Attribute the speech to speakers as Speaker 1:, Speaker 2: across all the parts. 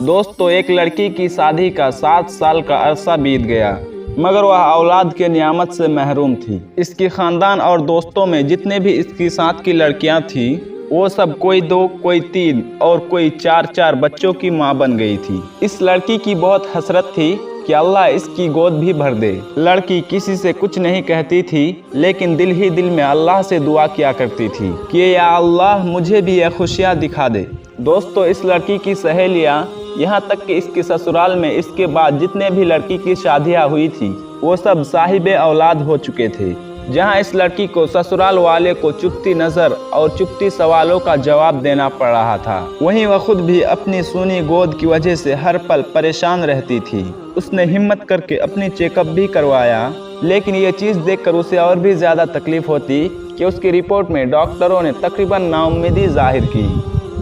Speaker 1: दोस्तों, एक लड़की की शादी का 7 साल का अरसा बीत गया, मगर वह औलाद के नियामत से महरूम थी। इसके ख़ानदान और दोस्तों में जितने भी इसके साथ की लड़कियां थीं, वो सब कोई 2, कोई 3 और कोई 4 बच्चों की मां बन गई थी। इस लड़की की बहुत हसरत थी कि अल्लाह इसकी गोद भी भर दे। लड़की किसी से कुछ नहीं कहती थी, लेकिन दिल ही दिल में अल्लाह से दुआ किया करती थी कि या अल्लाह मुझे भी यह खुशियाँ दिखा दे। दोस्तों, इस लड़की की सहेलियाँ, यहाँ तक कि इसके ससुराल में इसके बाद जितने भी लड़की की शादियाँ हुई थी, वो सब साहिब औलाद हो चुके थे। जहाँ इस लड़की को ससुराल वाले को चुपती नज़र और चुपती सवालों का जवाब देना पड़ रहा था, वहीं वह खुद भी अपनी सूनी गोद की वजह से हर पल परेशान रहती थी। उसने हिम्मत करके अपनी चेकअप भी करवाया, लेकिन ये चीज़ देखकर उसे और भी ज़्यादा तकलीफ़ होती कि उसकी रिपोर्ट में डॉक्टरों ने तकरीबन नाउम्मीदी जाहिर की,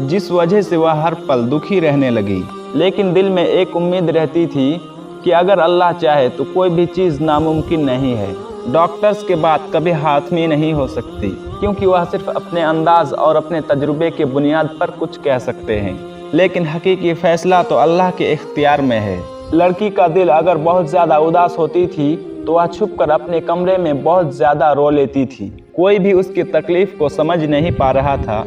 Speaker 1: जिस वजह से वह हर पल दुखी रहने लगी। लेकिन दिल में एक उम्मीद रहती थी कि अगर अल्लाह चाहे तो कोई भी चीज़ नामुमकिन नहीं है। डॉक्टर्स के बात कभी हाथमी नहीं हो सकती, क्योंकि वह सिर्फ अपने अंदाज और अपने तजुर्बे के बुनियाद पर कुछ कह सकते हैं, लेकिन हकीकी फैसला तो अल्लाह के इख्तियार में है। लड़की का दिल अगर बहुत ज़्यादा उदास होती थी तो वह छुपकर अपने कमरे में बहुत ज़्यादा रो लेती थी। कोई भी उसकी तकलीफ़ को समझ नहीं पा रहा था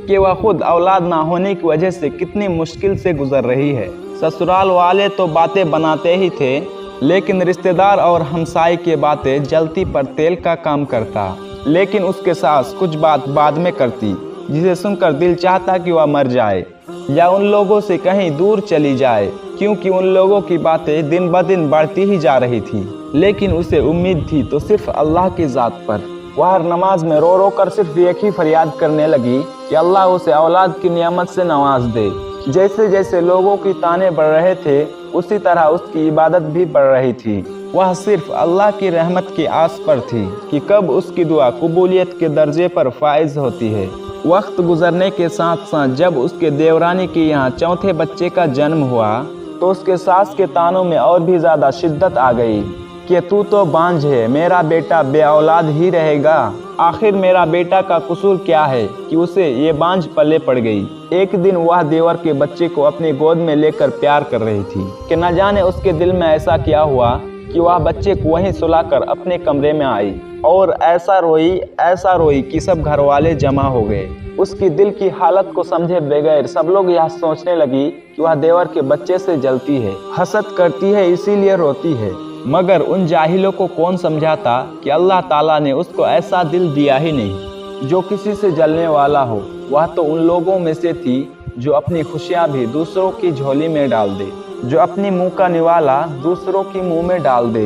Speaker 1: कि वह खुद औलाद ना होने की वजह से कितनी मुश्किल से गुजर रही है। ससुराल वाले तो बातें बनाते ही थे, लेकिन रिश्तेदार और हमसाई की बातें जलती पर तेल का काम करता। लेकिन उसके सास कुछ बात बाद में करती, जिसे सुनकर दिल चाहता कि वह मर जाए या उन लोगों से कहीं दूर चली जाए, क्योंकि उन लोगों की बातें दिन ब दिन बढ़ती ही जा रही थी। लेकिन उसे उम्मीद थी तो सिर्फ अल्लाह की ज़ात पर। वह हर नमाज में रो रो कर सिर्फ एक ही फरियाद करने लगी कि अल्लाह उसे औलाद की नियामत से नवाज दे। जैसे जैसे लोगों की ताने बढ़ रहे थे, उसी तरह उसकी इबादत भी बढ़ रही थी। वह सिर्फ अल्लाह की रहमत की आस पर थी कि कब उसकी दुआ कबूलियत के दर्जे पर फाइज होती है। वक्त गुजरने के साथ साथ जब उसके देवरानी के यहाँ चौथे बच्चे का जन्म हुआ, तो उसके सास के तानों में और भी ज़्यादा शिद्दत आ गई कि तू तो बांझ है, मेरा बेटा बे औलाद ही रहेगा। आखिर मेरा बेटा का कसूर क्या है कि उसे ये बांझ पले पड़ गई। एक दिन वह देवर के बच्चे को अपनी गोद में लेकर प्यार कर रही थी कि न जाने उसके दिल में ऐसा क्या हुआ कि वह बच्चे को वहीं सुलाकर अपने कमरे में आई और ऐसा रोई कि सब घर वाले जमा हो गए। उसकी दिल की हालत को समझे बगैर सब लोग यह सोचने लगी कि वह देवर के बच्चे से जलती है, हसद करती है, इसीलिए रोती है। मगर उन जाहिलों को कौन समझाता कि अल्लाह ताला ने उसको ऐसा दिल दिया ही नहीं जो किसी से जलने वाला हो। वह तो उन लोगों में से थी जो अपनी खुशियाँ भी दूसरों की झोली में डाल दे, जो अपनी मुंह का निवाला दूसरों की मुंह में डाल दे।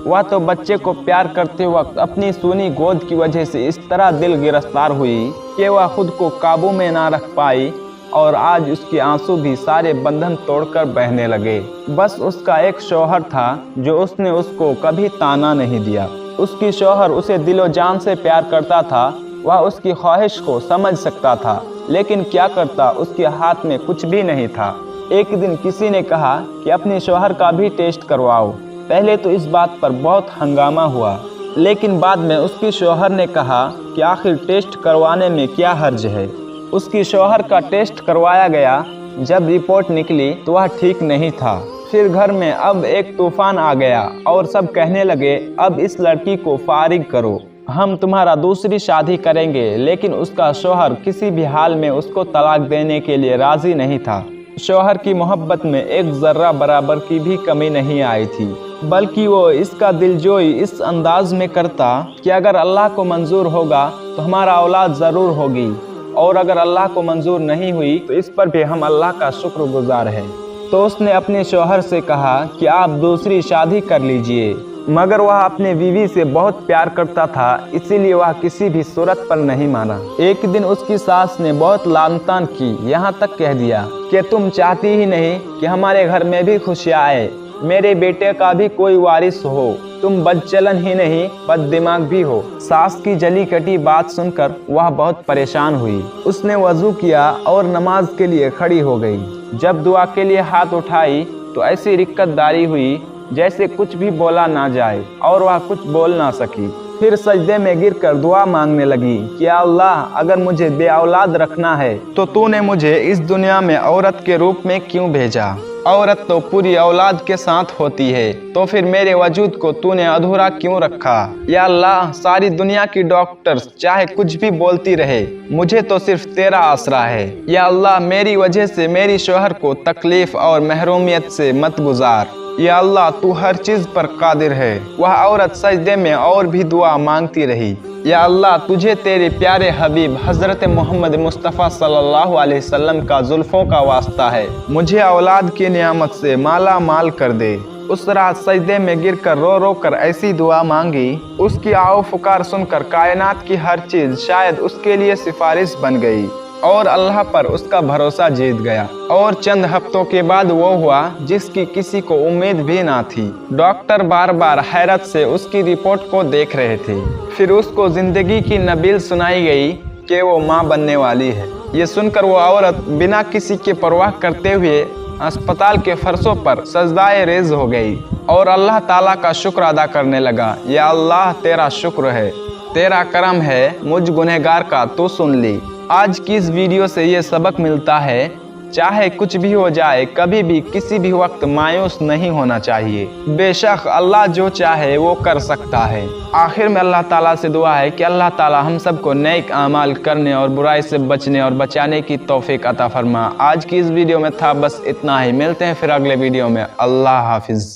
Speaker 1: वह तो बच्चे को प्यार करते वक्त अपनी सूनी गोद की वजह से इस तरह दिल गिरफ्तार हुई कि वह खुद को काबू में ना रख पाई, और आज उसके आंसू भी सारे बंधन तोड़कर बहने लगे। बस उसका एक शौहर था जो उसने उसको कभी ताना नहीं दिया। उसकी शौहर उसे दिलो जान से प्यार करता था। वह उसकी ख्वाहिश को समझ सकता था, लेकिन क्या करता, उसके हाथ में कुछ भी नहीं था। एक दिन किसी ने कहा कि अपने शौहर का भी टेस्ट करवाओ। पहले तो इस बात पर बहुत हंगामा हुआ, लेकिन बाद में उसकी शौहर ने कहा कि आखिर टेस्ट करवाने में क्या हर्ज है। उसकी शौहर का टेस्ट करवाया गया। जब रिपोर्ट निकली तो वह ठीक नहीं था। फिर घर में अब एक तूफान आ गया और सब कहने लगे, अब इस लड़की को फारिग करो, हम तुम्हारा दूसरी शादी करेंगे। लेकिन उसका शौहर किसी भी हाल में उसको तलाक देने के लिए राजी नहीं था। शौहर की मोहब्बत में एक ज़र्रा बराबर की भी कमी नहीं आई थी, बल्कि वो इसका दिलजोई इस अंदाज में करता कि अगर अल्लाह को मंजूर होगा तो हमारा औलाद ज़रूर होगी, और अगर अल्लाह को मंजूर नहीं हुई तो इस पर भी हम अल्लाह का शुक्रगुजार हैं। तो उसने अपने शौहर से कहा कि आप दूसरी शादी कर लीजिए। मगर वह अपने बीवी से बहुत प्यार करता था, इसीलिए वह किसी भी सूरत पर नहीं माना। एक दिन उसकी सास ने बहुत लानतान की, यहाँ तक कह दिया कि तुम चाहती ही नहीं कि हमारे घर में भी खुशियाँ आए, मेरे बेटे का भी कोई वारिस हो, तुम बदचलन ही नहीं बददिमाग भी हो। सास की जली कटी बात सुनकर वह बहुत परेशान हुई। उसने वजू किया और नमाज के लिए खड़ी हो गई। जब दुआ के लिए हाथ उठाई तो ऐसी रिक्कतदारी हुई जैसे कुछ भी बोला ना जाए, और वह कुछ बोल ना सकी। फिर सजदे में गिरकर दुआ मांगने लगी कि अल्लाह, अगर मुझे बे औलाद रखना है तो तूने मुझे इस दुनिया में औरत के रूप में क्यों भेजा। औरत तो पूरी औलाद के साथ होती है, तो फिर मेरे वजूद को तूने अधूरा क्यों रखा? या अल्लाह, सारी दुनिया की डॉक्टर्स चाहे कुछ भी बोलती रहे, मुझे तो सिर्फ तेरा आसरा है। या अल्लाह, मेरी वजह से मेरी शौहर को तकलीफ और महरूमियत से मत गुजार। या अल्लाह, तू हर चीज पर कादिर है। वह औरत सजदे में और भी दुआ मांगती रही। या अल्लाह, तुझे तेरे प्यारे हबीब हजरत मोहम्मद मुस्तफ़ा सल्लल्लाहु अलैहि वसल्लम का जुल्फों का वास्ता है, मुझे औलाद की नियामत से माला माल कर दे। उस रात सजदे में गिरकर रो रो कर ऐसी दुआ मांगी, उसकी आओ पुकार सुनकर कायनात की हर चीज शायद उसके लिए सिफारिश बन गई और अल्लाह पर उसका भरोसा जीत गया। और चंद हफ्तों के बाद वो हुआ जिसकी किसी को उम्मीद भी ना थी। डॉक्टर बार बार हैरत से उसकी रिपोर्ट को देख रहे थे। फिर उसको जिंदगी की नबील सुनाई गई कि वो माँ बनने वाली है। ये सुनकर वो औरत बिना किसी की परवाह करते हुए अस्पताल के फर्शों पर सजदाए रेज हो गई और अल्लाह ताला का शुक्र अदा करने लगा। या अल्लाह, तेरा शुक्र है, तेरा करम है, मुझ गुनहगार का तू सुन ली। आज की इस वीडियो से ये सबक मिलता है, चाहे कुछ भी हो जाए, कभी भी किसी भी वक्त मायूस नहीं होना चाहिए। बेशक अल्लाह जो चाहे वो कर सकता है। आखिर में अल्लाह ताला से दुआ है कि अल्लाह ताला हम सबको नेक आमाल करने और बुराई से बचने और बचाने की तौफीक अता फरमा। आज की इस वीडियो में था बस इतना ही। मिलते हैं फिर अगले वीडियो में। अल्लाह हाफिज।